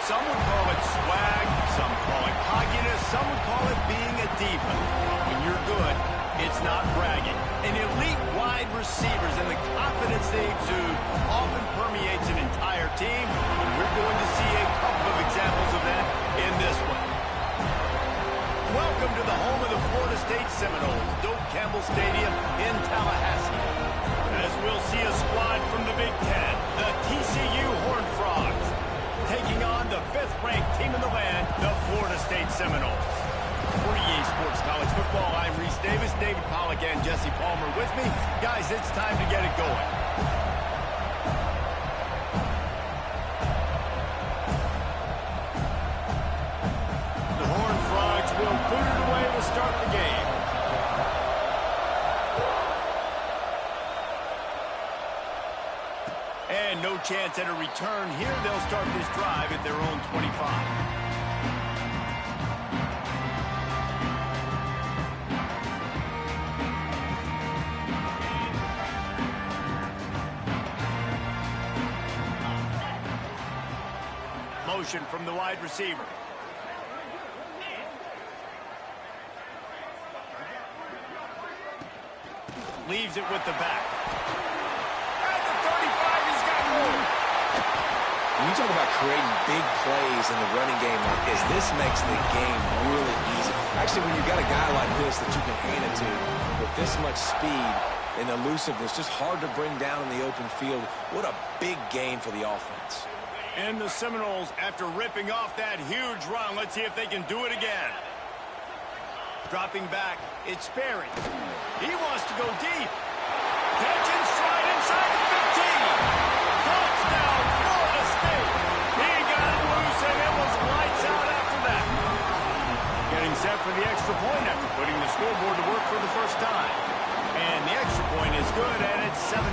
Some would call it swag, some call it cockiness, some would call it being a diva. When you're good, it's not bragging. And elite wide receivers and the confidence they exude often permeates an entire team. And we're going to see a couple of examples of that in this one. Welcome to the home of the Florida State Seminoles, Doak Campbell Stadium in Tallahassee. As we'll see a squad from the Big Ten, the TCU Horned Frogs, taking on the 5th-ranked team in the land, the Florida State Seminoles. For EA Sports College Football, I'm Reese Davis, David Pollack, and Jesse Palmer with me. Guys, it's time to get it going. The Horned Frogs will boot it away to start the game. And no chance at a return here. They'll start this drive at their own 25. Motion from the wide receiver. Leaves it with the back. At the 35, he's got room. When you talk about creating big plays in the running game like this makes the game really easy. Actually, when you've got a guy like this that you can hand it to with this much speed and elusiveness, just hard to bring down in the open field, what a big gain for the offense. And the Seminoles, after ripping off that huge run, let's see if they can do it again. Dropping back, it's Sperry. He wants to go deep. Catch and stride inside the 15. Touchdown, Florida State. He got it loose, and it was lights out after that. Getting set for the extra point after putting the scoreboard to work for the first time. And the extra point is good, and it's 7-0.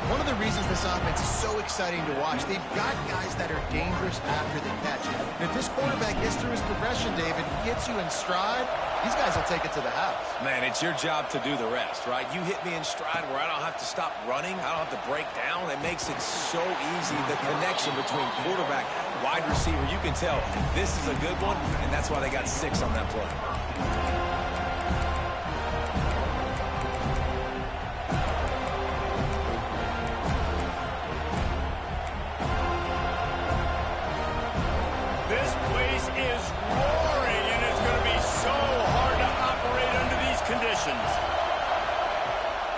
One of the reasons this offense is so exciting to watch, they've got guys that are dangerous after the catch. And if this quarterback gets through his progression, David, gets you in stride, these guys will take it to the house. Man, it's your job to do the rest, right? You hit me in stride where I don't have to stop running. I don't have to break down. It makes it so easy, the connection between quarterback, wide receiver. You can tell this is a good one, and that's why they got 6 on that play. This place is roaring, and it's going to be so hard to operate under these conditions.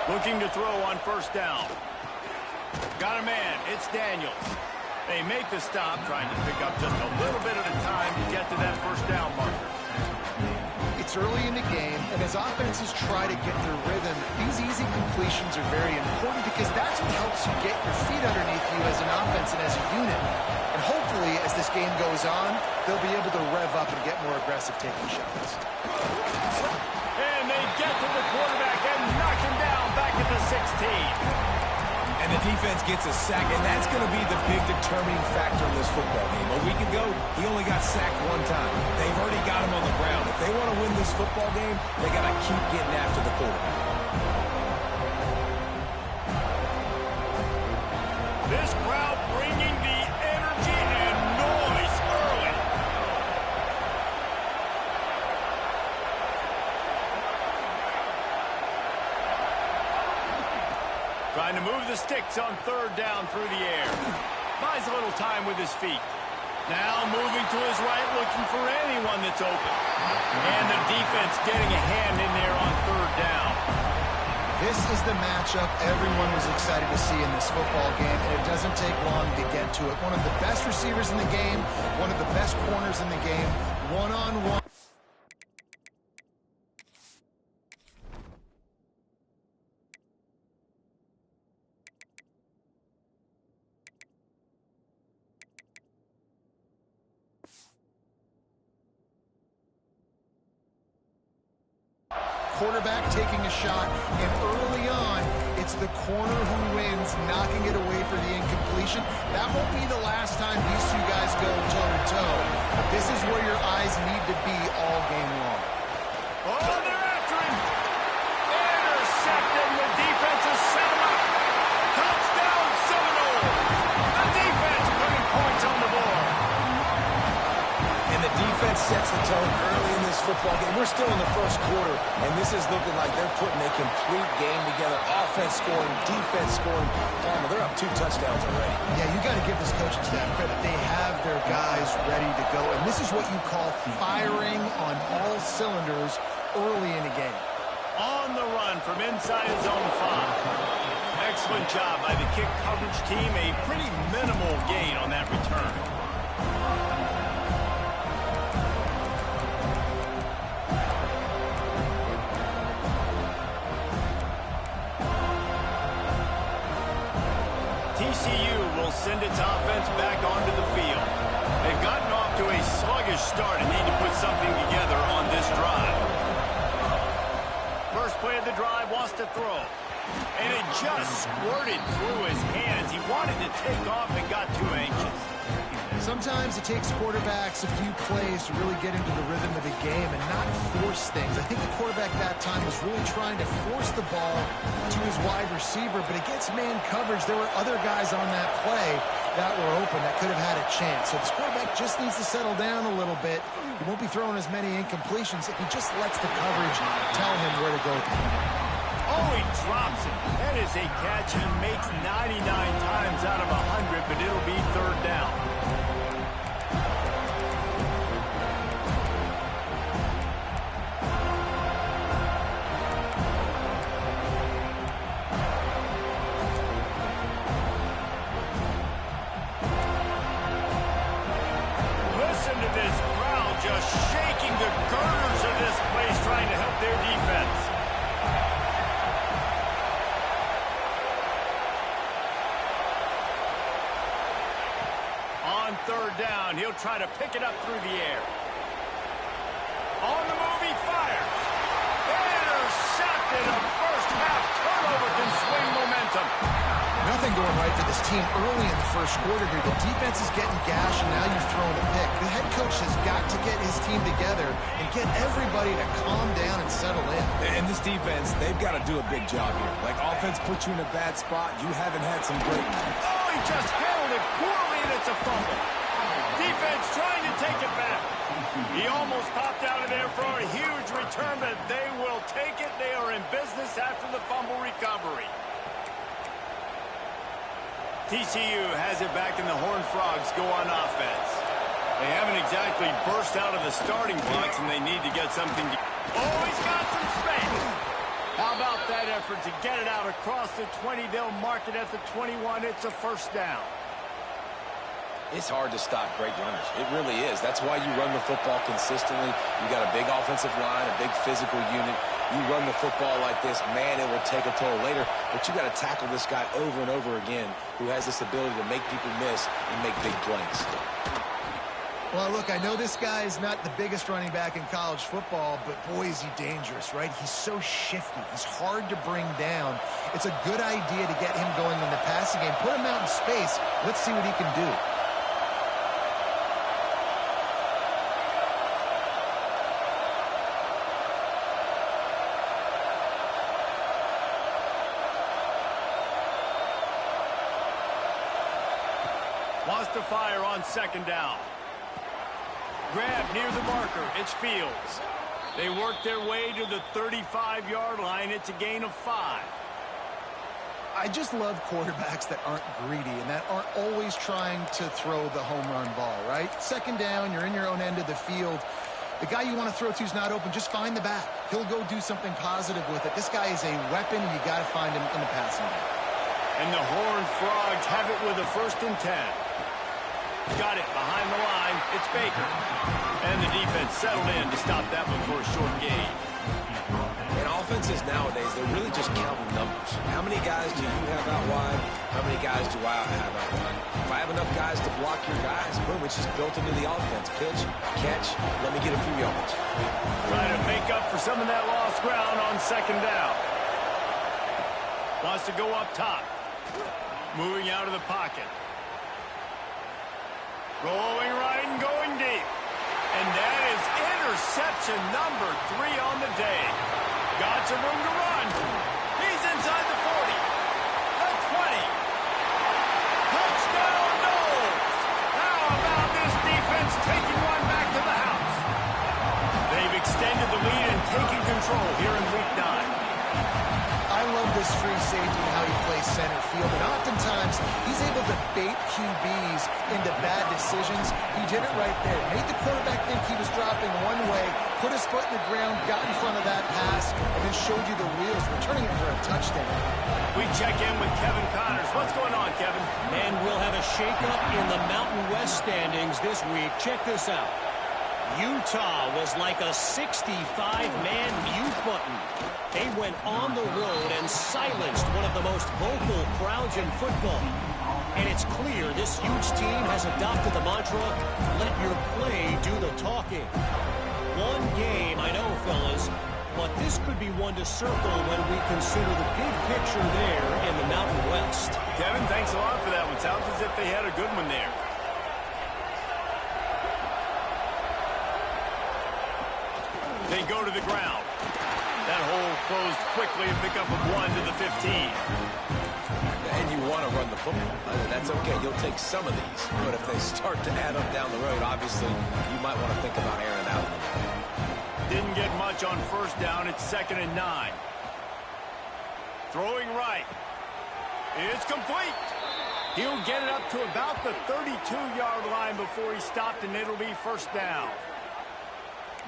Looking to throw on first down. Got a man. It's Daniels. They make the stop, trying to pick up just a little bit at a time to get to that first down marker. It's early in the game, and as offenses try to get their rhythm, these easy completions are very important because that's what helps you get your feet underneath you as an offense and as a unit. And hopefully, as this game goes on, they'll be able to rev up and get more aggressive taking shots. And they get to the quarterback and knock him down back at the 16. And the defense gets a sack, and that's going to be the big determining factor in this football game. A week ago, he only got sacked 1 time. They've already got him on the ground. If they want to win this football game, they got to keep getting after the quarterback. This crowd bringing the energy and noise early. Trying to move the sticks on third down through the air. Buys a little time with his feet. Now moving to his right, looking for anyone that's open. And the defense getting a hand in there on third down. This is the matchup everyone was excited to see in this football game, and it doesn't take long to get to it. One of the best receivers in the game, one of the best corners in the game, one-on-one. Quarterback taking a shot, and early on, it's the corner who wins, knocking it away for the incompletion. That won't be the last time these two guys go toe-to-toe, but this is where your eyes need to be all game long. Oh, they're after him. Intercepted. The defense is set him up. Touchdown, Seminoles. The defense putting points on the board. And the defense sets the tone early in this football game. We're still in the first quarter, and this is looking like they're putting a complete game together. Offense scoring, defense scoring. They're up 2 touchdowns already. Yeah, you got to give this coaching staff credit. They have their guys ready to go, and this is what you call firing on all cylinders early in a game. On the run from inside his own 5. Excellent job by the kick coverage team. A pretty minimal gain on that return. TCU will send its offense back onto the field. They've gotten off to a sluggish start and need to put something together on this drive. First play of the drive, wants to throw. And it just squirted through his hands. He wanted to take off and got too anxious. Sometimes it takes quarterbacks a few plays to really get into the rhythm of the game and not force things. I think the quarterback that time was really trying to force the ball to his wide receiver, but against man coverage, there were other guys on that play that were open that could have had a chance. So this quarterback just needs to settle down a little bit. He won't be throwing as many incompletions if he just lets the coverage tell him where to go. Oh, he drops it. That is a catch he makes 99 times out of 100, but it'll be third down. Listen to this crowd just shaking the girders of this place, trying to help their defense. On third down, he'll try to pick it up through the air. On the move, he fires. Intercepted. A first half turnover can swing momentum. Nothing this team early in the first quarter here. The defense is getting gashed, and now you've thrown a pick. The head coach has got to get his team together and get everybody to calm down and settle in. And this defense, they've got to do a big job here. Like, offense puts you in a bad spot. You haven't had some great ones. Oh, he just handled it poorly, and it's a fumble. Defense trying to take it back. He almost popped out of there for a huge return, but they will take it. They are in business after the fumble recovery. TCU has it back, and the Horned Frogs go on offense. They haven't exactly burst out of the starting blocks, and they need to get something. Oh, he's got some space. How about that effort to get it out across the 20? They'll mark it at the 21. It's a first down. It's hard to stop great runners. It really is. That's why you run the football consistently. You got a big offensive line, a big physical unit. You run the football like this, man, it will take a toll later. But you got to tackle this guy over and over again who has this ability to make people miss and make big plays. Well, look, I know this guy is not the biggest running back in college football, but boy, is he dangerous, right? He's so shifty. He's hard to bring down. It's a good idea to get him going in the passing game. Put him out in space. Let's see what he can do. Wants to fire on second down. Grab near the marker. It's Fields. They work their way to the 35-yard line. It's a gain of 5. I just love quarterbacks that aren't greedy and that aren't always trying to throw the home run ball, right? Second down, you're in your own end of the field. The guy you want to throw to is not open. Just find the back. He'll go do something positive with it. This guy is a weapon, and you got to find him in the passing game. And the Horned Frogs have it with a 1st and 10. Got it behind the line. It's Baker. And the defense settled in to stop that one for a short gain. And offenses nowadays, they're really just counting numbers. How many guys do you have out wide? How many guys do I have out wide? If I have enough guys to block your guys, boom, it's just built into the offense. Pitch, catch, let me get a few yards. Trying to make up for some of that lost ground on second down. Wants to go up top. Moving out of the pocket. Rolling right and going deep. And that is interception number 3 on the day. Got some room to run. He's inside the 40. The 20. Touchdown, Knowles. How about this defense taking one back to the house? They've extended the lead and taken control here in week 9. I love this free safety and how he plays center field, and oftentimes he's able to bait QBs into bad decisions. He did it right there. Made the quarterback think he was dropping one way, put his foot in the ground, got in front of that pass, and then showed you the wheels, returning it for a touchdown. We check in with Kevin Connors. What's going on, Kevin? And we'll have a shakeup in the Mountain West standings this week. Check this out. Utah was like a 65-man mute button. They went on the road and silenced one of the most vocal crowds in football. And it's clear this huge team has adopted the mantra, let your play do the talking. One game, I know, fellas, but this could be one to circle when we consider the big picture there in the Mountain West. Kevin, thanks a lot for that one. Sounds as if they had a good one there. They go to the ground. That hole closed quickly, a pickup of 1 to the 15. And you want to run the football. That's okay. You'll take some of these. But if they start to add up down the road, obviously, you might want to think about airing it out a little bit. Didn't get much on first down. It's 2nd and 9. Throwing right. It's complete. He'll get it up to about the 32-yard line before he stopped, and it'll be first down.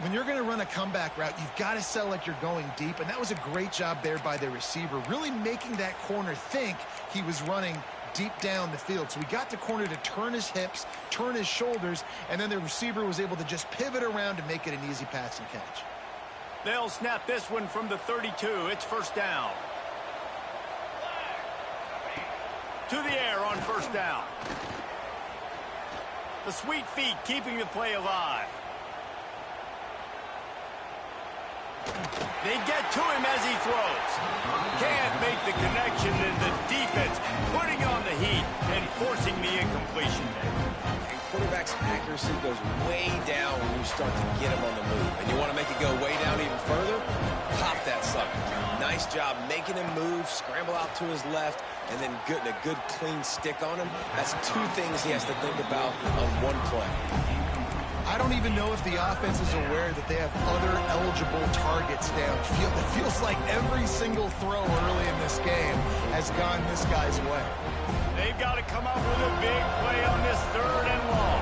When you're going to run a comeback route, you've got to sell like you're going deep, and that was a great job there by the receiver, really making that corner think he was running deep down the field. So he got the corner to turn his hips, turn his shoulders, and then the receiver was able to just pivot around to make it an easy pass and catch. They'll snap this one from the 32. It's first down. To the air on first down. The sweet feet keeping the play alive. They get to him as he throws. Can't make the connection, and the defense putting on the heat. forcing the incompletion. And quarterback's accuracy goes way down when you start to get him on the move. And you want to make it go way down even further? Pop that sucker. Nice job making him move, scramble out to his left, and then getting a good clean stick on him. That's two things he has to think about on one play. I don't even know if the offense is aware that they have other eligible targets downfield. It feels like every single throw early in this game has gone this guy's way. They've got to come up with a big play on this 3rd and long.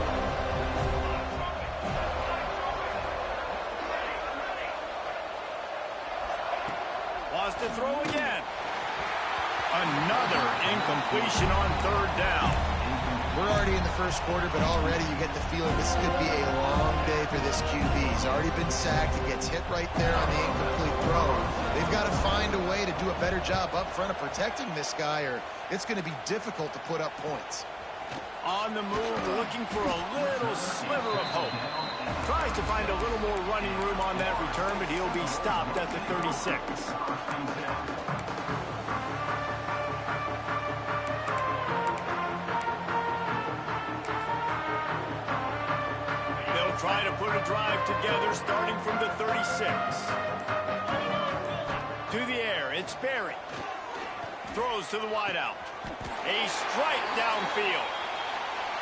Wants to throw again. Another incompletion on 3rd down. We're already in the first quarter, but already you get the feeling this could be a long day for this QB. He's already been sacked. He gets hit right there on the incomplete throw. They've got to find a way to do a better job up front of protecting this guy, or it's going to be difficult to put up points. On the move, looking for a little sliver of hope. Tries to find a little more running room on that return, but he'll be stopped at the 36. Try to put a drive together starting from the 36. To the air, it's Berry. Throws to the wideout. A strike downfield.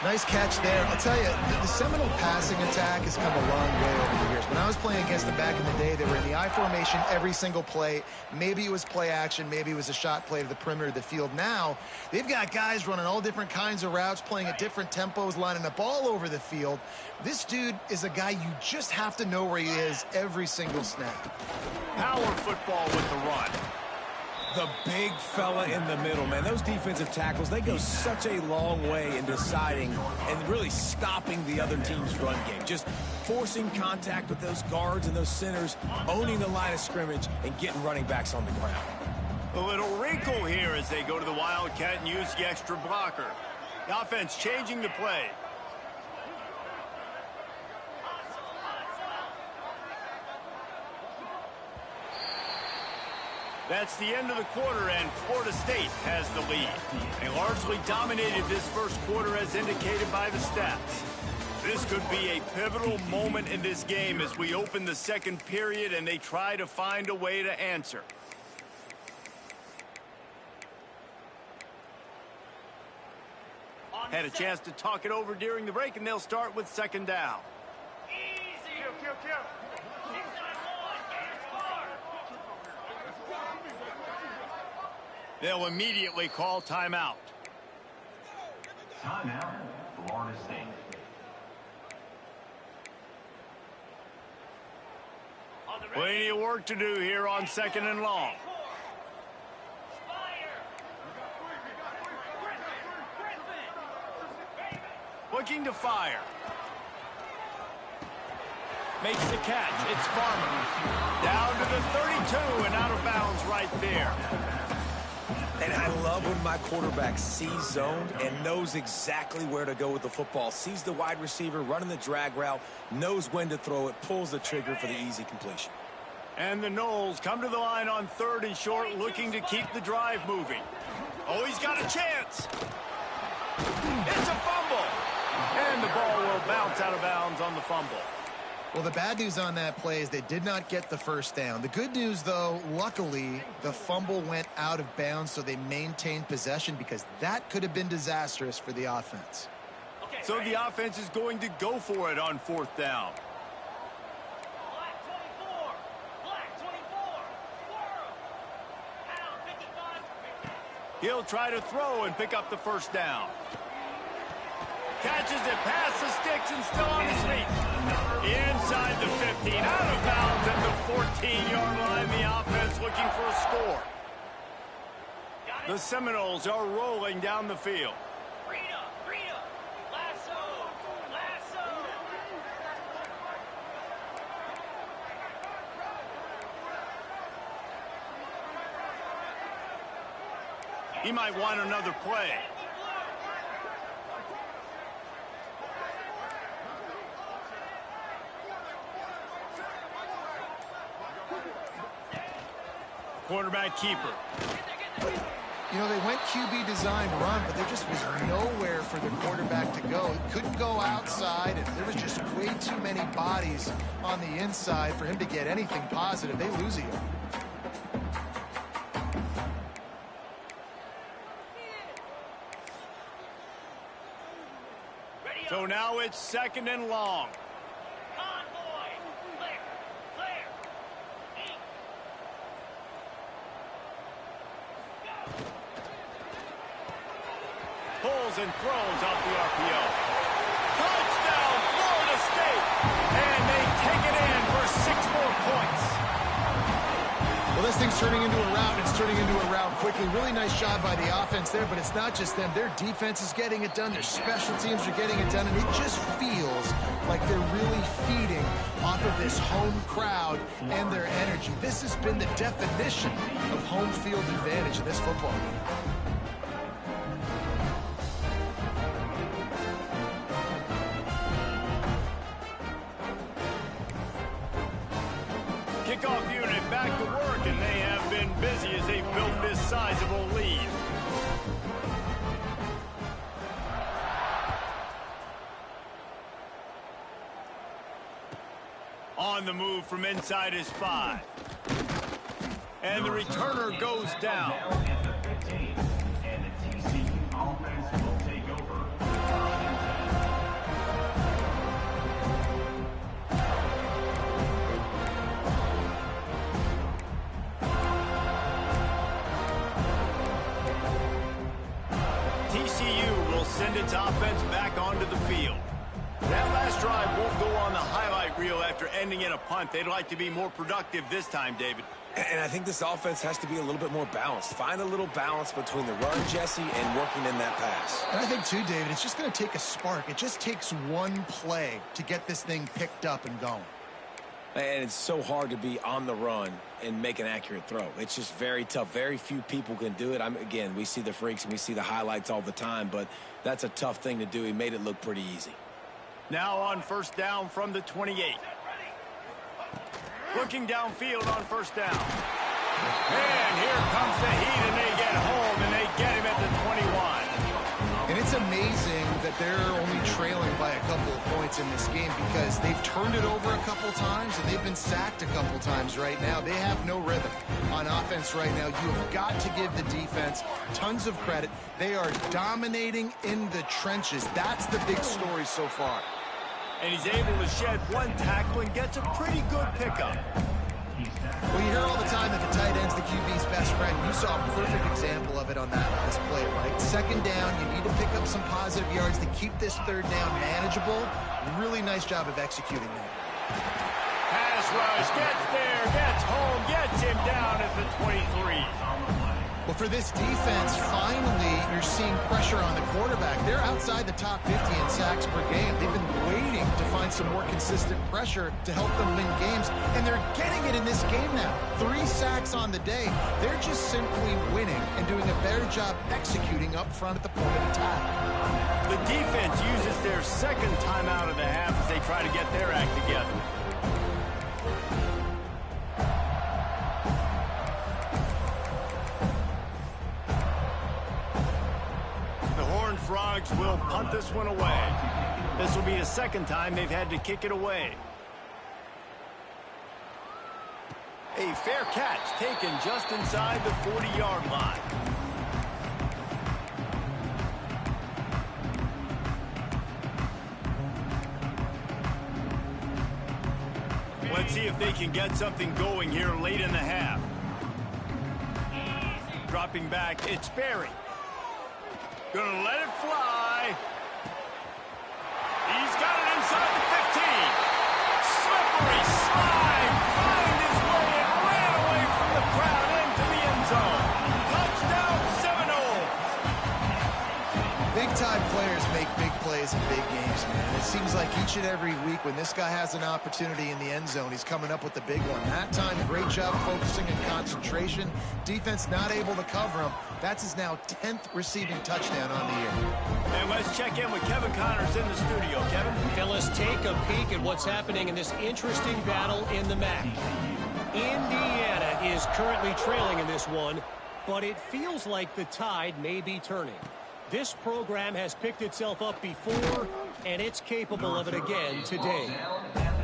Nice catch there. I'll tell you, the Seminole passing attack has come a long way over the years. When I was playing against them back in the day, they were in the I formation every single play. Maybe it was play action. Maybe it was a shot play to the perimeter of the field. Now, they've got guys running all different kinds of routes, playing at different tempos, lining up all over the field. This dude is a guy you just have to know where he is every single snap. Power football with the run. The big fella in the middle, man. Those defensive tackles, they go such a long way in deciding and really stopping the other team's run game. Just forcing contact with those guards and those centers, owning the line of scrimmage, and getting running backs on the ground. A little wrinkle here as they go to the Wildcat and use the extra blocker. The offense changing the play. That's the end of the quarter, and Florida State has the lead. They largely dominated this first quarter as indicated by the stats. This could be a pivotal moment in this game as we open the second period and they try to find a way to answer. Had a chance to talk it over during the break, and they'll start with 2nd down. They'll immediately call timeout. Timeout, Florida State. Plenty of work to do here on 2nd and long. Looking to fire. Makes the catch. It's Farmer. Down to the 32 and out of bounds right there. And I love when my quarterback sees zoned and knows exactly where to go with the football. Sees the wide receiver running the drag route, knows when to throw it, pulls the trigger for the easy completion. And the Noles come to the line on 3rd and short, looking to keep the drive moving. Oh, he's got a chance. It's a fumble. And the ball will bounce out of bounds on the fumble. Well, the bad news on that play is they did not get the first down. The good news, though, luckily, the fumble went out of bounds, so they maintained possession because that could have been disastrous for the offense. So the offense is going to go for it on 4th down. He'll try to throw and pick up the first down. Catches it past the sticks and still on his feet. Inside the 15, out of bounds at the 14-yard line. The offense looking for a score. The Seminoles are rolling down the field. He might want another play. Quarterback keeper. You know, they went QB design run, but there just was nowhere for the quarterback to go. He couldn't go outside, and there was just way too many bodies on the inside for him to get anything positive. They lose a yard. So now it's 2nd and long. Pulls and throws off the RPO. Touchdown, Florida State! And they take it in for 6 more points. Well, this thing's turning into a rout. It's turning into a rout quickly. Really nice job by the offense there, but it's not just them. Their defense is getting it done. Their special teams are getting it done, and it just feels like they're really feeding off of this home crowd and their energy. This has been the definition of home field advantage in this football game. Kickoff unit back to work, and they have been busy as they built this sizable lead. On the move from inside his 5. And the returner goes down. Now at the 15, and the TCU offense will take over. TCU will send its offense back onto the field. That last drive won't go on the highlight reel after ending in a punt. They'd like to be more productive this time, David. And I think this offense has to be a little bit more balanced. Find a little balance between the run, Jesse, and working in that pass. And I think, too, David, it's just going to take a spark. It just takes one play to get this thing picked up and going. And it's so hard to be on the run and make an accurate throw. It's just very tough. Very few people can do it. Again, we see the freaks and we see the highlights all the time, but that's a tough thing to do. He made it look pretty easy. Now on 1st down from the 28. Looking downfield on 1st down. And here comes the heat, and they get home, and they get him at the 21. And it's amazing that they're only trailing by a couple of points in this game because they've turned it over a couple times, and they've been sacked a couple times right now. They have no rhythm on offense right now. You have got to give the defense tons of credit. They are dominating in the trenches. That's the big story so far. And he's able to shed one tackle and gets a pretty good pickup. Well, you hear all the time that the tight end's the QB's best friend. You saw a perfect example of it on this play, right? 2nd down, you need to pick up some positive yards to keep this 3rd down manageable. Really nice job of executing that. Pass rush, gets there, gets home, gets him down at the 23. Well, for this defense, finally, you're seeing pressure on the quarterback. They're outside the top 50 in sacks per game. They've been waiting to find some more consistent pressure to help them win games, and they're getting it in this game now. 3 sacks on the day. They're just simply winning and doing a better job executing up front at the point of attack. The defense uses their 2nd timeout of the half as they try to get their act together. Frogs will punt this one away. This will be the 2nd time they've had to kick it away. A fair catch taken just inside the 40-yard line. Let's see if they can get something going here late in the half. Dropping back, it's Berry. Gonna let it fly. He's got it inside the 15. Slippery slide. Found his way and ran away from the crowd into the end zone. Touchdown, Seminoles. Big-time players make big plays in big games, man. It seems like each and every week when this guy has an opportunity in the end zone, he's coming up with the big one. That time, great job focusing and concentration. Defense not able to cover him. That's his now 10th receiving touchdown on the year. And let's check in with Kevin Connors in the studio. Kevin? Fellas, take a peek at what's happening in this interesting battle in the MAC. Indiana is currently trailing in this one, but it feels like the tide may be turning. This program has picked itself up before, and it's capable of it again today.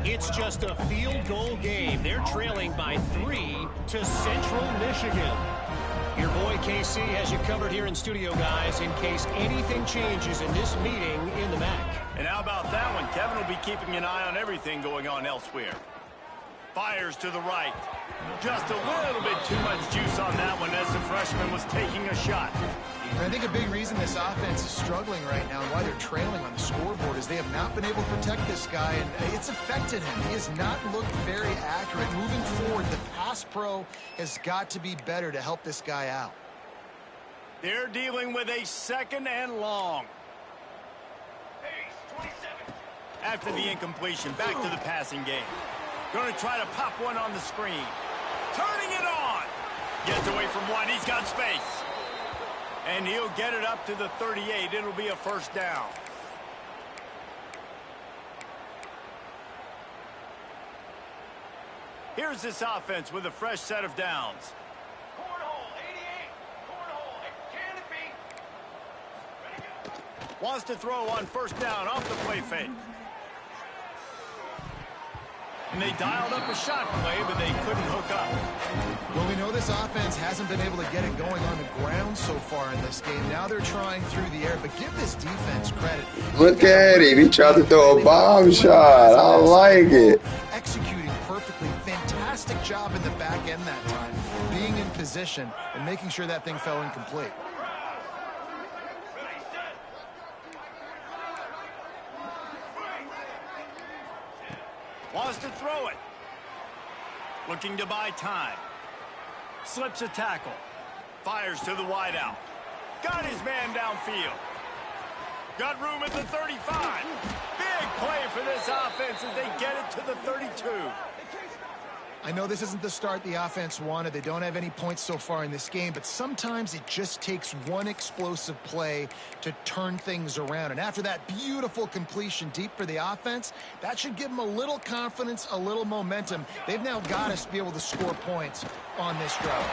It's just a field goal game. They're trailing by 3 to Central Michigan. Your boy KC has you covered here in studio, guys, in case anything changes in this meeting in the MAC. And how about that one? Kevin will be keeping an eye on everything going on elsewhere. Fires to the right. Just a little bit too much juice on that one as the freshman was taking a shot. I think a big reason this offense is struggling right now and why they're trailing on the scoreboard is they have not been able to protect this guy, and it's affected him. He has not looked very accurate. Moving forward, the pass pro has got to be better to help this guy out. They're dealing with a second and long. After the incompletion, back to the passing game. Going to try to pop one on the screen. Turning it on. Gets away from one. He's got space. And he'll get it up to the 38. It'll be a first down. Here's this offense with a fresh set of downs. Cornhole, 88. Cornhole, can it be? Wants to throw on first down off the play fake. And they dialed up a shot play, but they couldn't hook up. Well, we know this offense hasn't been able to get it going on the ground so far in this game. Now they're trying through the air, but give this defense credit. Look at him. He tried to throw a bomb shot. I like it. Executing perfectly. Fantastic job in the back end that time. Being in position and making sure that thing fell incomplete. Wants to throw it. Looking to buy time. Slips a tackle. Fires to the wideout. Got his man downfield. Got room at the 35. Big play for this offense as they get it to the 32. I know this isn't the start the offense wanted. They don't have any points so far in this game, but sometimes it just takes one explosive play to turn things around. And after that beautiful completion deep for the offense, that should give them a little confidence, a little momentum. They've now got us to be able to score points on this drive.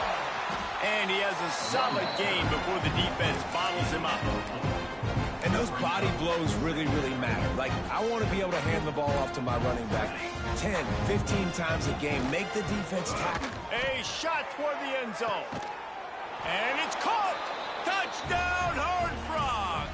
And he has a solid game before the defense bottles him up. And those body blows really, really matter. Like, I want to be able to hand the ball off to my running back 10, 15 times a game. Make the defense tackle. A shot toward the end zone. And it's caught. Touchdown, Horned Frogs.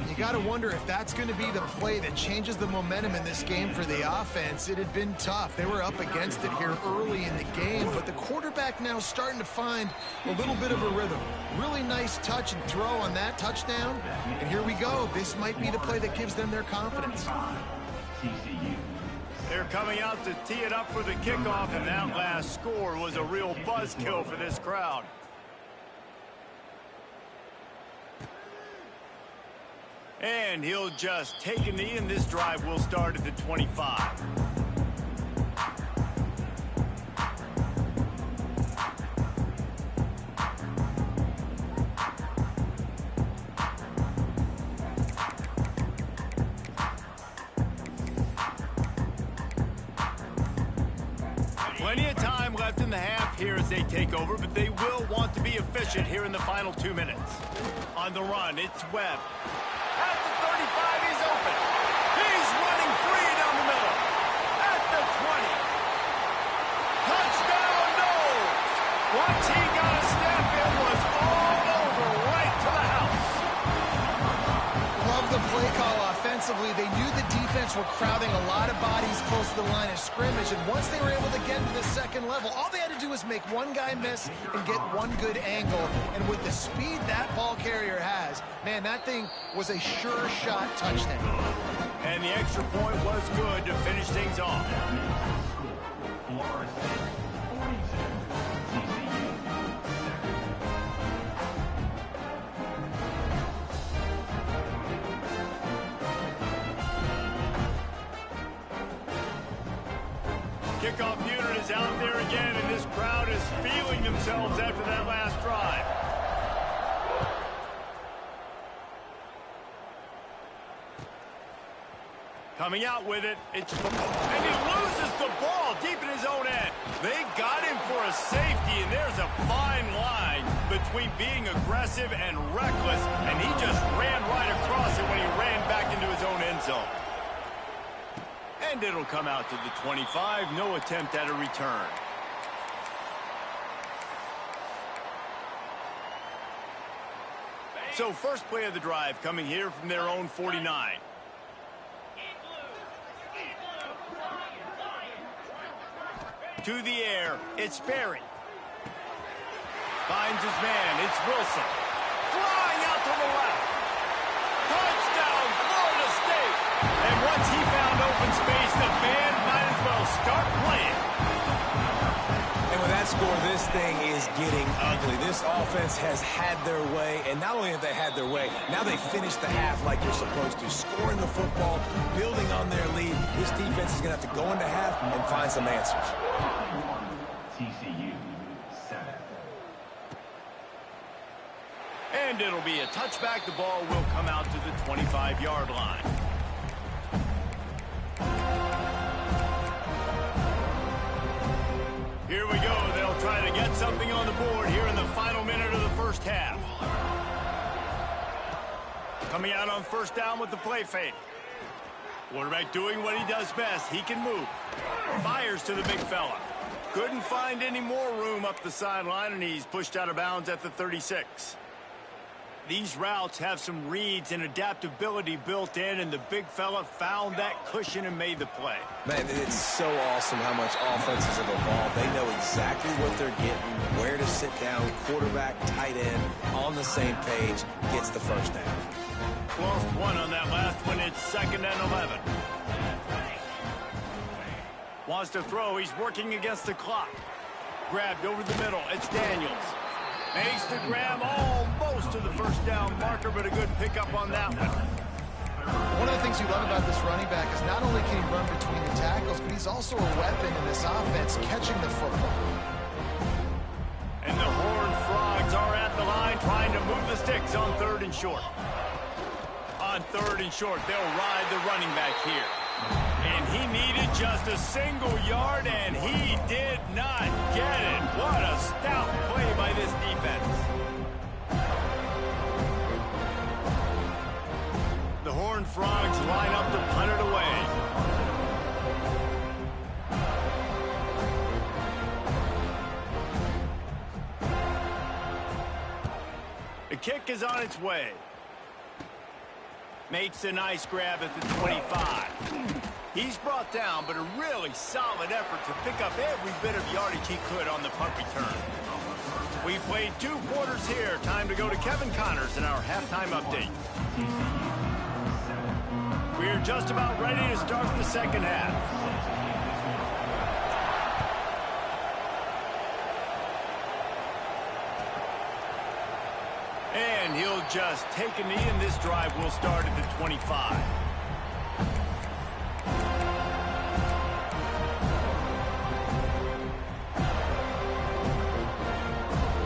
You got to wonder if that's going to be the play that changes the momentum in this game for the offense. It had been tough. They were up against it here early in the game, but the quarterback now starting to find a little bit of a rhythm. Really nice touch and throw on that touchdown. And here we go. This might be the play that gives them their confidence. TCU. They're coming out to tee it up for the kickoff, and that last score was a real buzzkill for this crowd. And he'll just take a knee, and this drive will start at the 25. Plenty of time left in the half here as they take over, but they will want to be efficient here in the final 2 minutes. On the run, it's Webb. At the 35, he's open. He's running free down the middle. At the 20. Touchdown, Knowles. Once he got a step, it was all over right to the house. Love the play call offensively. They knew the defense were crowding a lot of bodies close to the line of scrimmage, and once they were able to get to the second level, all they had to do was make one guy miss and get one good angle. And with the speed that ball carrier has, man, that thing was a sure shot touchdown. And the extra point was good to finish things off. Florida State, 47. TCU. Kickoff unit is out there again, and this crowd is feeling themselves after that last drive. Coming out with it, it's and he loses the ball deep in his own end. They got him for a safety, and there's a fine line between being aggressive and reckless, and he just ran right across it when he ran back into his own end zone. And it'll come out to the 25. No attempt at a return. So first play of the drive coming here from their own 49. To the air, it's Berry. Finds his man, it's Wilson. Flying out to the left. Touchdown, Florida State. And once he found open space, the band might as well start playing. And with that score, this thing is getting ugly. This offense has had their way, and not only have they had their way, now they finished the half like you're supposed to, scoring the football, building on their lead. This defense is going to have to go into half and find some answers. TCU 7. And it'll be a touchback. The ball will come out to the 25-yard line. Here we go. They'll try to get something on the board here in the final minute of the first half. Coming out on first down with the play fake. Quarterback doing what he does best. He can move. Fires to the big fella. Couldn't find any more room up the sideline, and he's pushed out of bounds at the 36. These routes have some reads and adaptability built in, and the big fella found that cushion and made the play. Man, it's so awesome how much offenses have evolved. They know exactly what they're getting, where to sit down, quarterback, tight end, on the same page, gets the first down. Lost one on that last one. It's 2nd and 11. Wants to throw. He's working against the clock. Grabbed over the middle. It's Daniels. Makes the grab almost to the first down marker, but a good pickup on that one. One of the things you love about this running back is not only can he run between the tackles, but he's also a weapon in this offense, catching the football. And the Horned Frogs are at the line trying to move the sticks on 3rd and short. On 3rd and short, they'll ride the running back here. And he needed just a single yard, and he did not get it. What a stout play by this defense. The Horned Frogs line up to punt it away. The kick is on its way. Makes a nice grab at the 25. He's brought down, but a really solid effort to pick up every bit of yardage he could on the punt return. We played 2 quarters here. Time to go to Kevin Connors in our halftime update. We're just about ready to start the second half. And he'll just take a knee, and this drive will start at the 25.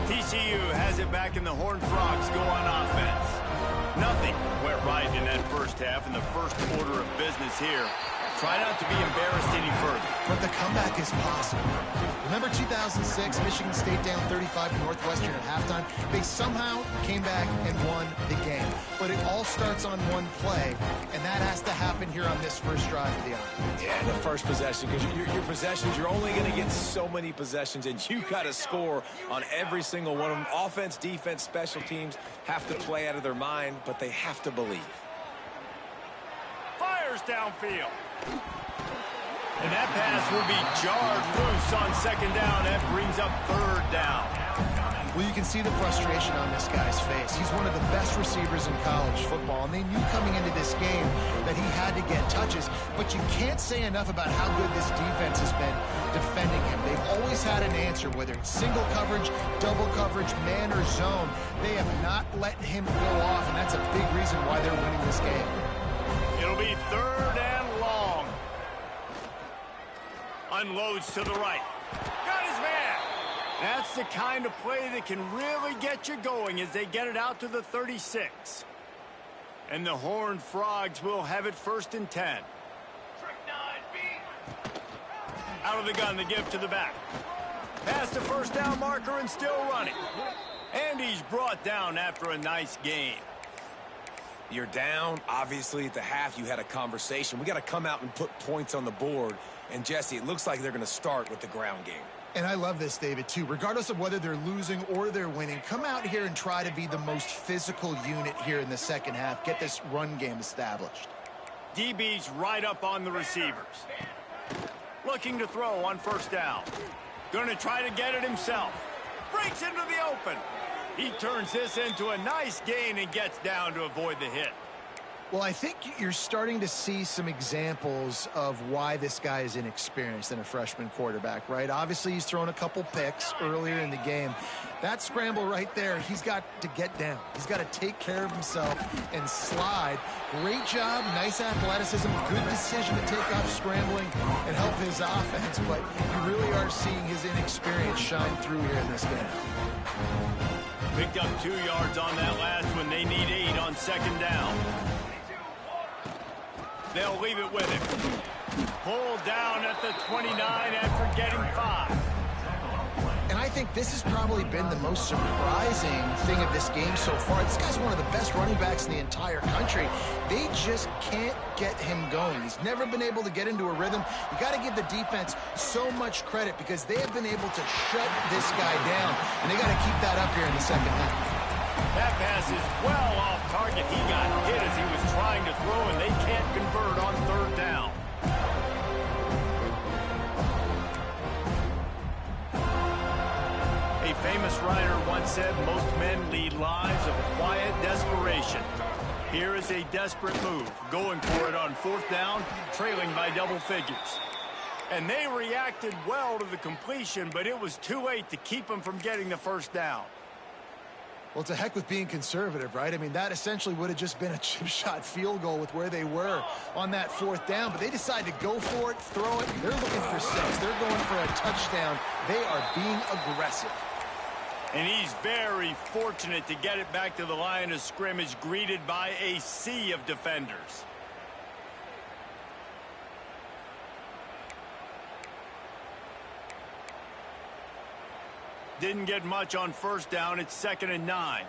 TCU has it back, and the Horned Frogs go on offense. Nothing went right in that first half in the first order of business here. Try not to be embarrassed any further. But the comeback is possible. Remember 2006, Michigan State down 35 to Northwestern at halftime? They somehow came back and won the game. But it all starts on one play, and that has to happen here on this first drive of the offense. Yeah, the first possession, because your possessions, you're only going to get so many possessions, and you got to score on every single one of them. Offense, defense, special teams have to play out of their mind, but they have to believe. Fires downfield. And that pass will be jarred loose on 2nd down. That brings up 3rd down. Well, you can see the frustration on this guy's face. He's one of the best receivers in college football, and they knew coming into this game that he had to get touches, but you can't say enough about how good this defense has been defending him. They've always had an answer, whether it's single coverage, double coverage, man or zone. They have not let him go off, and that's a big reason why they're winning this game. It'll be 3rd and long. Unloads to the right. Got his man. That's the kind of play that can really get you going as they get it out to the 36. And the Horned Frogs will have it 1st and 10. Out of the gun, the give to the back. Pass to 1st first down marker and still running. And he's brought down after a nice gain. You're down. Obviously, at the half, you had a conversation. We got to come out and put points on the board. And, Jesse, it looks like they're going to start with the ground game. And I love this, David, too. Regardless of whether they're losing or they're winning, come out here and try to be the most physical unit here in the second half. Get this run game established. DB's right up on the receivers. Looking to throw on first down. Going to try to get it himself. Breaks into the open. He turns this into a nice gain and gets down to avoid the hit. Well, I think you're starting to see some examples of why this guy is inexperienced in a freshman quarterback, right? Obviously, he's thrown a couple picks earlier in the game. That scramble right there, he's got to get down. He's got to take care of himself and slide. Great job, nice athleticism, good decision to take off scrambling and help his offense, but you really are seeing his inexperience shine through here in this game. Picked up 2 yards on that last one. They need 8 on second down. They'll leave it with him. Pulled down at the 29 after getting 5. And I think this has probably been the most surprising thing of this game so far. This guy's one of the best running backs in the entire country. They just can't get him going. He's never been able to get into a rhythm. You got to give the defense so much credit because they have been able to shut this guy down, and they got to keep that up here in the second half. That pass is well off target. He got hit as he was trying to throw, and they can't convert on third down. A famous writer once said, most men lead lives of quiet desperation. Here is a desperate move, going for it on fourth down, trailing by double figures. And they reacted well to the completion, but it was too late to keep them from getting the first down. Well, to heck with being conservative, right? I mean, that essentially would have just been a chip shot field goal with where they were on that fourth down, but they decided to go for it, throw it. They're looking for 6. They're going for a touchdown. They are being aggressive. And he's very fortunate to get it back to the line of scrimmage, greeted by a sea of defenders. Didn't get much on first down. It's 2nd and 9.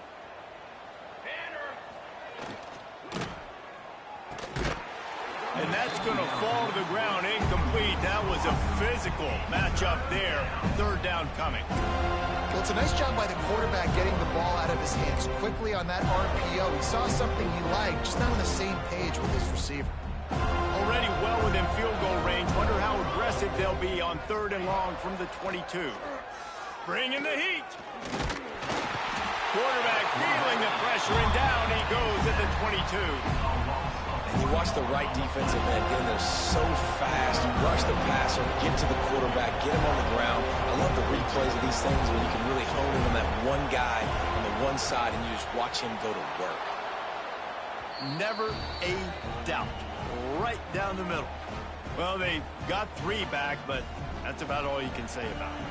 And that's going to fall to the ground incomplete. That was a physical matchup there. Third down coming. Well, it's a nice job by the quarterback getting the ball out of his hands quickly on that RPO. He saw something he liked, just not on the same page with his receiver. Already well within field goal range. Wonder how aggressive they'll be on 3rd and long from the 22. Bringing the heat. Quarterback feeling the pressure, and down he goes at the 22. And you watch the right defensive end get in there so fast, rush the passer, get to the quarterback, get him on the ground. I love the replays of these things when you can really hone in on that one guy on the one side and you just watch him go to work. Never a doubt. Right down the middle. Well, they got 3 back, but that's about all you can say about it.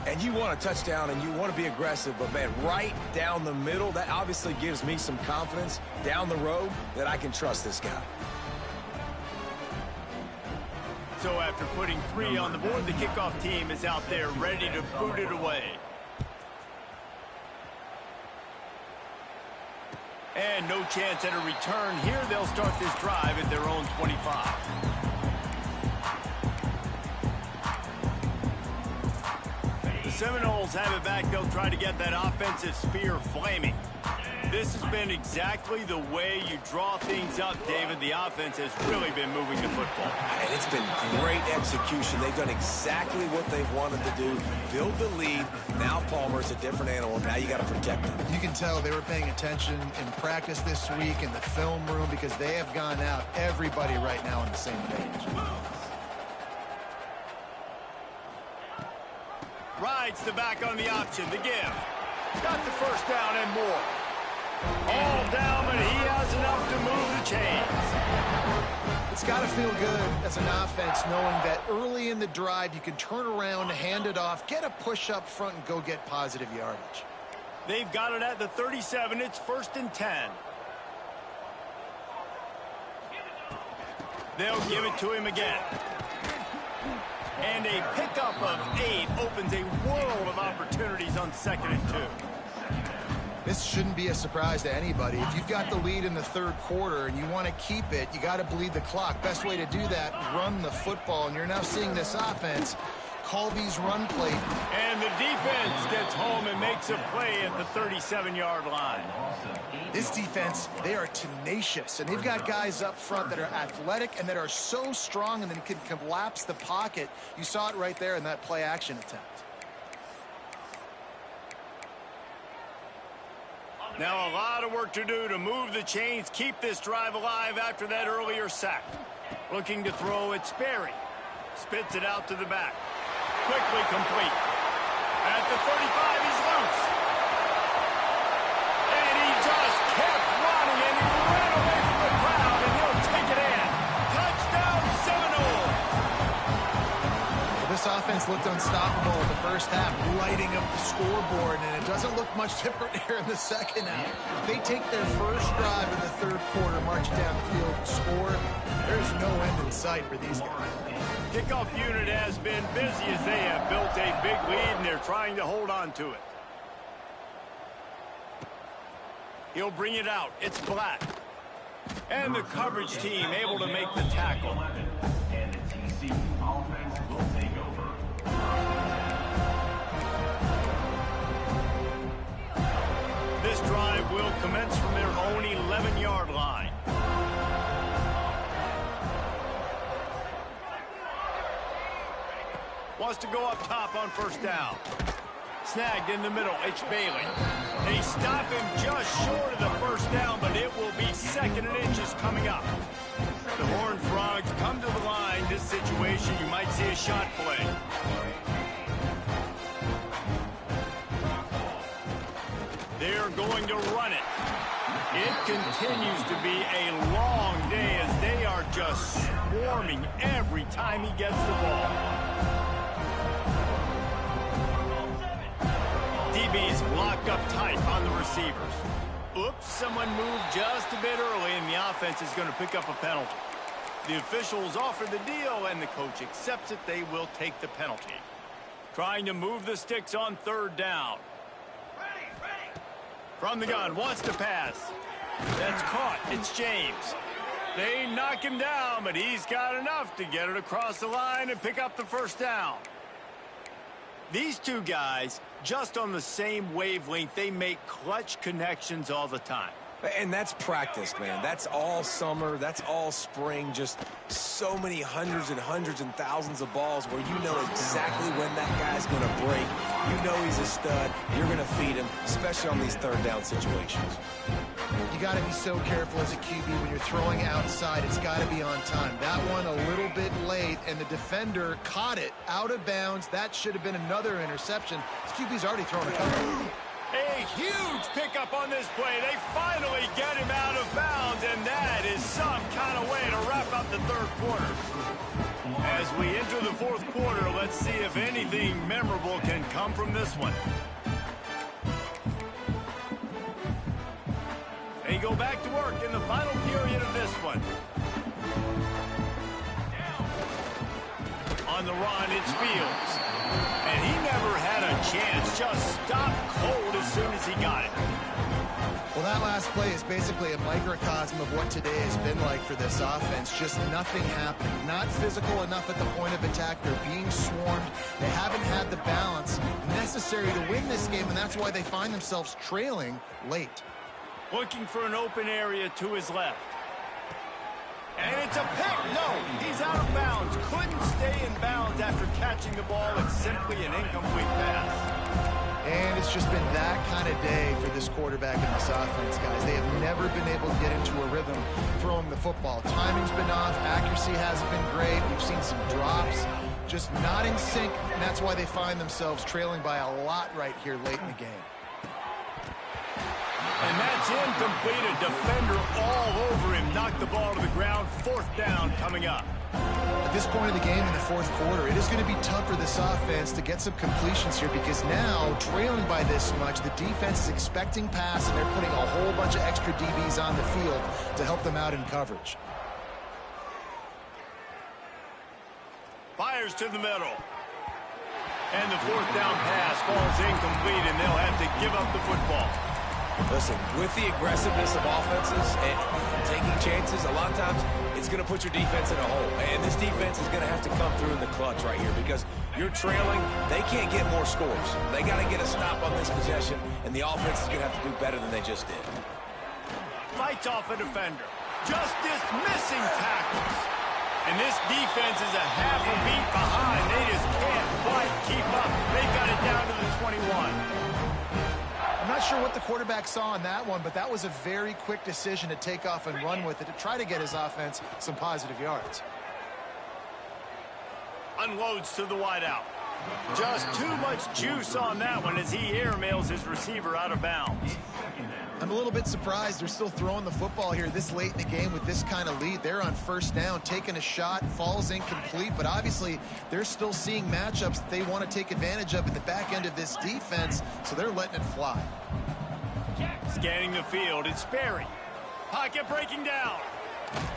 And you want a touchdown and you want to be aggressive, but, man, right down the middle, that obviously gives me some confidence down the road that I can trust this guy. So after putting 3 on the board, the kickoff team is out there ready to boot it away. And no chance at a return here. They'll start this drive at their own 25. Seminoles have it back. They'll try to get that offensive spear flaming. This has been exactly the way you draw things up, David. The offense has really been moving the football. And it's been great execution. They've done exactly what they've wanted to do. Build the lead. Now Palmer's a different animal. Now you got to protect him. You can tell they were paying attention in practice this week in the film room because they have gone out, everybody right now on the same page. Rides the back on the option, the give. Got the first down and more. All down, but he has enough to move the chains. It's got to feel good as an offense knowing that early in the drive you can turn around, hand it off, get a push up front, and go get positive yardage. They've got it at the 37. It's 1st and 10. They'll give it to him again. And a pickup of 8 opens a world of opportunities on 2nd and 2. This shouldn't be a surprise to anybody. If you've got the lead in the 3rd quarter and you want to keep it, you got to bleed the clock. Best way to do that, run the football. And you're now seeing this offense call these run plays. And the defense gets home and makes a play at the 37-yard line. This defense, they are tenacious, and they've got guys up front that are athletic and that are so strong and then can collapse the pocket. You saw it right there in that play-action attempt. Now a lot of work to do to move the chains, keep this drive alive after that earlier sack. Looking to throw, it's Sperry. Spits it out to the back. Quickly complete. At the 35, he's loose. And he just kept running, and he ran away from the crowd, and he'll take it in. Touchdown, Seminoles! Well, this offense looked unstoppable in the first half, lighting up the scoreboard, and it doesn't look much different here in the second half. They take their first drive in the 3rd quarter, march down the field, score. There's no end in sight for these guys. Kickoff unit has been busy as they have built a big lead, and they're trying to hold on to it. He'll bring it out. It's Black. And the coverage team able to make the tackle. And the TCU offense will take over. This drive will commence from their own 11-yard line. Wants to go up top on 1st down. Snagged in the middle, it's Bailey. They stop him just short of the 1st down, but it will be 2nd and inches coming up. The Horned Frogs come to the line. This situation, you might see a shot play. They're going to run it. It continues to be a long day as they are just swarming every time he gets the ball. DB's locked up tight on the receivers. Oops, someone moved just a bit early, and the offense is going to pick up a penalty. The officials offer the deal, and the coach accepts it. They will take the penalty. Trying to move the sticks on 3rd down. From the gun, wants to pass. That's caught. It's James. They knock him down, but he's got enough to get it across the line and pick up the 1st down. These two guys, just on the same wavelength, they make clutch connections all the time. And that's practice, man. That's all summer. That's all spring. Just so many hundreds and thousands of balls where you know exactly when that guy's going to break. You know he's a stud. You're going to feed him, especially on these 3rd down situations. You got to be so careful as a QB when you're throwing outside. It's got to be on time. That one a little bit late, and the defender caught it out of bounds. That should have been another interception. This QB's already thrown a couple. A huge pickup on this play. They finally get him out of bounds, and that is some kind of way to wrap up the 3rd quarter. As we enter the 4th quarter, let's see if anything memorable can come from this one. They go back to work in the final period of this one. On the run, it's Fields. And he never had a chance, just stopped cold as soon as he got it. Well, that last play is basically a microcosm of what today has been like for this offense. Just nothing happening. Not physical enough at the point of attack. They're being swarmed. They haven't had the balance necessary to win this game, and that's why they find themselves trailing late. Looking for an open area to his left. And it's a pick. No, he's out of bounds. Couldn't stay in bounds after catching the ball. It's simply an incomplete pass. And it's just been that kind of day for this quarterback and this offense, guys. They have never been able to get into a rhythm throwing the football. Timing's been off. Accuracy hasn't been great. We've seen some drops. Just not in sync, and that's why they find themselves trailing by a lot right here late in the game. And that's incomplete. A defender all over him. Knocked the ball to the ground. 4th down coming up. At this point in the game in the 4th quarter, it is going to be tough for this offense to get some completions here because now, trailing by this much, the defense is expecting pass, and they're putting a whole bunch of extra DBs on the field to help them out in coverage. Fires fires to the middle. And the fourth down pass falls incomplete, and they'll have to give up the football. Listen, with the aggressiveness of offenses and taking chances, a lot of times it's going to put your defense in a hole. And this defense is going to have to come through in the clutch right here because you're trailing. They can't get more scores. They got to get a stop on this possession, and the offense is going to have to do better than they just did. Fights off a defender. Just dismissing tackles. And this defense is a half a beat behind. They just can't quite keep up. They've got it down to the 21. I'm not sure what the quarterback saw on that one, but that was a very quick decision to take off and run with it to try to get his offense some positive yards. Unloads to the wideout. Just too much juice on that one as he airmails his receiver out of bounds. I'm a little bit surprised they're still throwing the football here this late in the game with this kind of lead. They're on first down, taking a shot, falls incomplete, but obviously they're still seeing matchups that they want to take advantage of in the back end of this defense, so they're letting it fly. Scanning the field, it's Sperry. Pocket breaking down.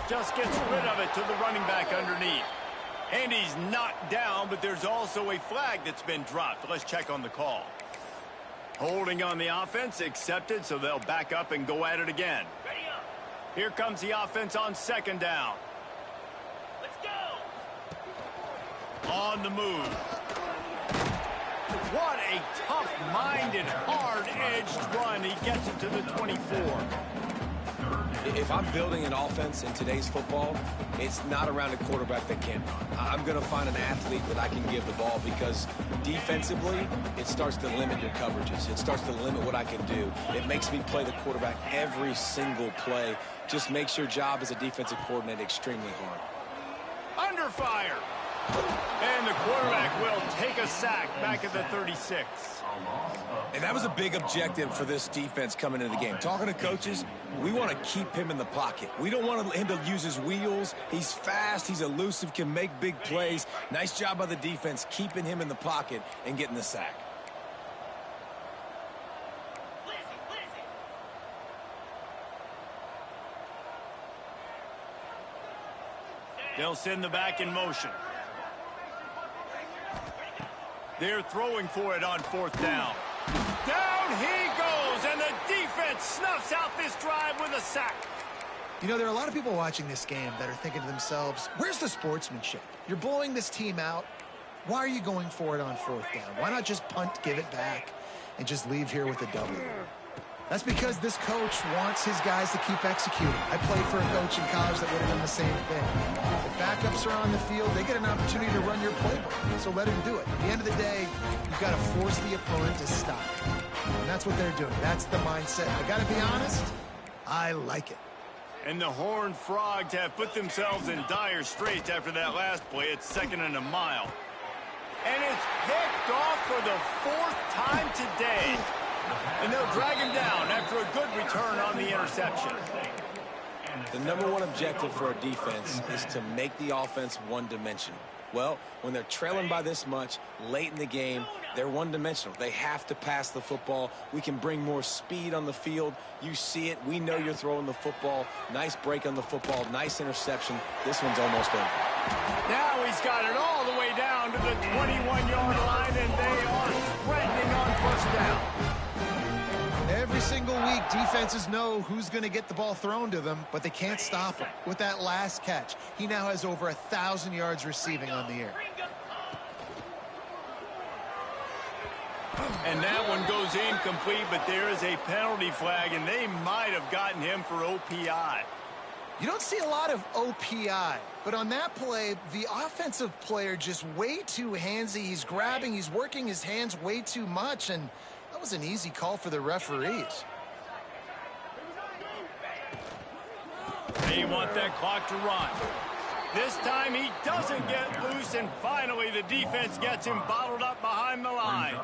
Just gets rid of it to the running back underneath. And he's knocked down, but there's also a flag that's been dropped. Let's check on the call. Holding on the offense, accepted, so they'll back up and go at it again. Here comes the offense on second down. Let's go! On the move. What a tough-minded, hard-edged run. He gets it to the 24. If I'm building an offense in today's football, it's not around a quarterback that can't run. I'm going to find an athlete that I can give the ball because defensively, it starts to limit your coverages. It starts to limit what I can do. It makes me play the quarterback every single play. Just makes your job as a defensive coordinator extremely hard. Under fire. And the quarterback will take a sack back at the 36. And that was a big objective for this defense coming into the game. Talking to coaches, we want to keep him in the pocket. We don't want him to use his wheels. He's fast, he's elusive, can make big plays. Nice job by the defense keeping him in the pocket and getting the sack. They'll send the back in motion. They're throwing for it on fourth down. Down he goes, and the defense snuffs out this drive with a sack. You know, there are a lot of people watching this game that are thinking to themselves, where's the sportsmanship? You're blowing this team out. Why are you going for it on fourth down? Why not just punt, give it back, and just leave here with a W? That's because this coach wants his guys to keep executing. I played for a coach in college that would have done the same thing. The backups are on the field. They get an opportunity to run your playbook, so let him do it. At the end of the day, you've got to force the opponent to stop. And that's what they're doing. That's the mindset. I got to be honest, I like it. And the Horned Frogs have put themselves in dire straits after that last play. It's second and a mile. And it's picked off for the fourth time today. And they'll drag him down after a good return on the interception. The number one objective for a defense is to make the offense one-dimensional. Well, when they're trailing by this much late in the game, they're one-dimensional. They have to pass the football. We can bring more speed on the field. You see it. We know you're throwing the football. Nice break on the football. Nice interception. This one's almost over. Now he's got it all the way down to the 21-yard line, and they are threatening on first down. Every single week, defenses know who's going to get the ball thrown to them, but they can't stop him. With that last catch, he now has over 1,000 yards receiving on the year. And that one goes incomplete, but there is a penalty flag, and they might have gotten him for OPI. You don't see a lot of OPI, but on that play, the offensive player just way too handsy. He's grabbing, he's working his hands way too much, and that was an easy call for the referees. They want that clock to run. This time he doesn't get loose, and finally the defense gets him bottled up behind the line.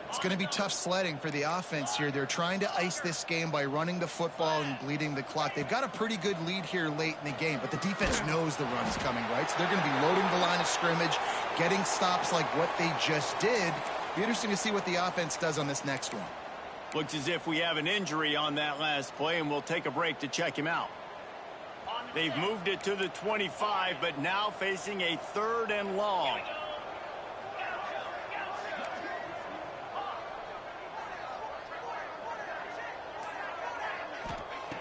It's going to be tough sledding for the offense here. They're trying to ice this game by running the football and bleeding the clock. They've got a pretty good lead here late in the game, but the defense knows the run's coming, right? So they're going to be loading the line of scrimmage, getting stops like what they just did. Be interesting to see what the offense does on this next one. Looks as if we have an injury on that last play, and we'll take a break to check him out. They've moved it to the 25, but now facing a 3rd and long.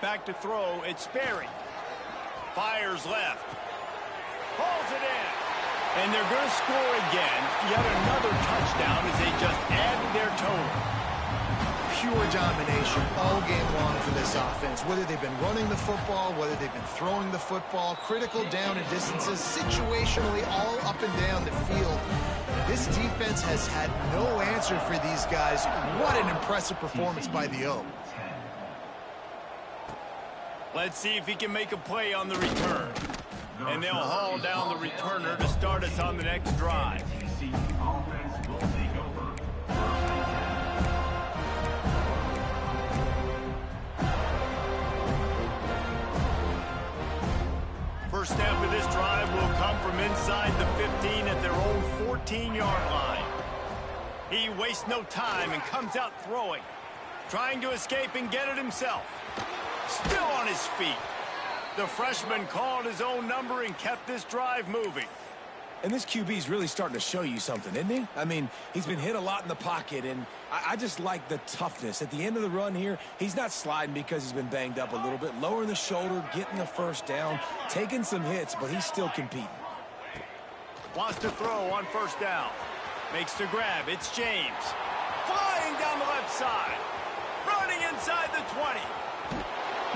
Back to throw, it's Sperry. Fires left. Pulls it in. And they're going to score again. Yet another touchdown as they just added their total. Pure domination all game long for this offense. Whether they've been running the football, whether they've been throwing the football, critical down and distances, situationally all up and down the field. This defense has had no answer for these guys. What an impressive performance by the O. Let's see if he can make a play on the return. And they'll haul down the returner to start us on the next drive. TCU offense will take over. First snap of this drive will come from inside the 15 at their own 14-yard line. He wastes no time and comes out throwing, trying to escape and get it himself. Still on his feet. The freshman called his own number and kept this drive moving. And this QB's really starting to show you something, isn't he? I mean, he's been hit a lot in the pocket, and I just like the toughness. At the end of the run here, he's not sliding because he's been banged up a little bit. Lowering the shoulder, getting the first down, taking some hits, but he's still competing. Wants to throw on first down. Makes the grab. It's James. Flying down the left side. Running inside the 20.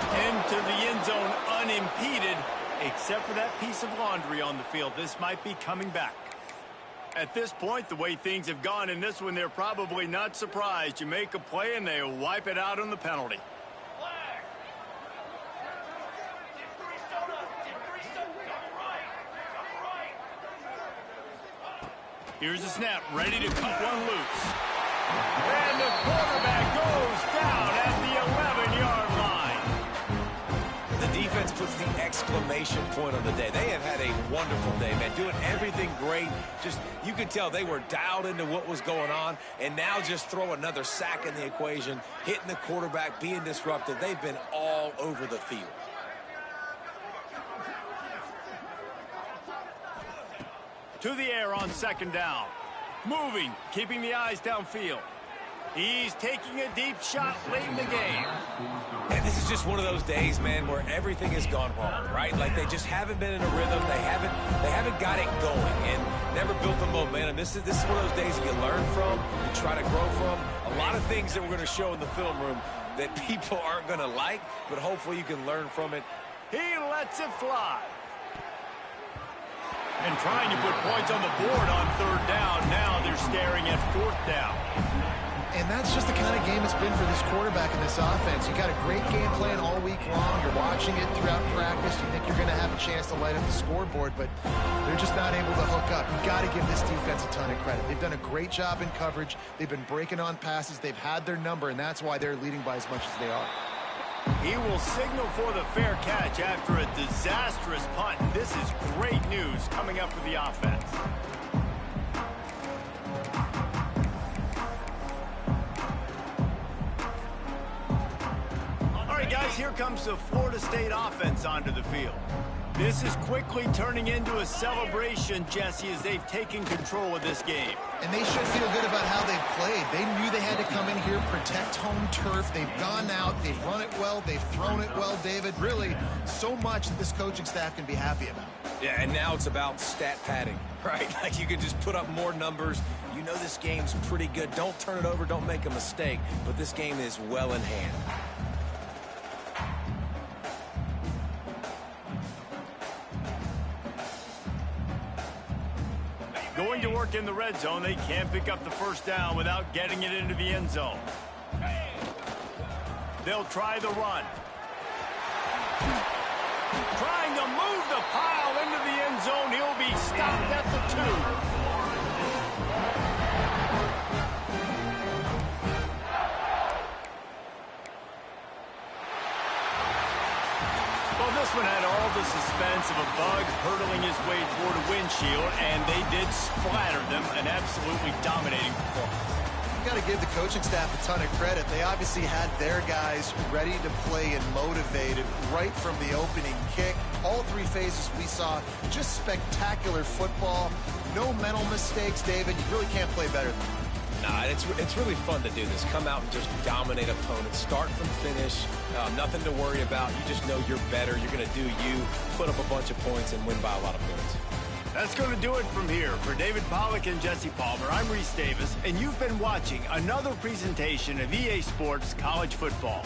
Into the end zone unimpeded, except for that piece of laundry on the field. This might be coming back. At this point, the way things have gone in this one, they're probably not surprised. You make a play and they wipe it out on the penalty. Here's the snap, ready to cut one loose. And the quarterback goes down at the 11-yard line. The defense puts the exclamation point on the day. They have had a wonderful day, man, doing everything great. Just, you could tell they were dialed into what was going on, and now just throw another sack in the equation, hitting the quarterback, being disruptive. They've been all over the field. To the air on second down. Moving, keeping the eyes downfield. He's taking a deep shot late in the game. And this is just one of those days, man, where everything has gone wrong, right? Like they just haven't been in a rhythm. They haven't got it going and never built the momentum. This is one of those days that you learn from, you try to grow from. A lot of things that we're going to show in the film room that people aren't going to like, but hopefully you can learn from it. He lets it fly. And trying to put points on the board on third down. Now they're staring at fourth down. And that's just the kind of game it's been for this quarterback and this offense. You got a great game plan all week long. You're watching it throughout practice. You think you're going to have a chance to light up the scoreboard, but they're just not able to hook up. You got to give this defense a ton of credit. They've done a great job in coverage. They've been breaking on passes. They've had their number, and that's why they're leading by as much as they are. He will signal for the fair catch after a disastrous punt. This is great news coming up for the offense. All right, guys, here comes the Florida State offense onto the field. This is quickly turning into a celebration, Jesse, as they've taken control of this game. And they should feel good about how they've played. They knew they had to come in here, protect home turf. They've gone out, they've run it well, they've thrown it well, David. Really, so much that this coaching staff can be happy about. Yeah, and now it's about stat padding, right? Like you can just put up more numbers. You know this game's pretty good. Don't turn it over, don't make a mistake. But this game is well in hand. Going to work in the red zone, they can't pick up the first down without getting it into the end zone. They'll try the run. Trying to move the pile into the end zone. He'll be stopped at the 2. This one had all the suspense of a bug hurtling his way toward a windshield, and they did splatter them. An absolutely dominating performance. you've got to give the coaching staff a ton of credit. They obviously had their guys ready to play and motivated right from the opening kick. All three phases we saw just spectacular football. No mental mistakes, David. You really can't play better than that. Nah, it's really fun to do this. Come out and just dominate opponents. Start from finish. Nothing to worry about. You just know you're better. You're going to do you, put up a bunch of points, and win by a lot of points. That's going to do it from here. For David Pollack and Jesse Palmer, I'm Reese Davis, and you've been watching another presentation of EA Sports College Football.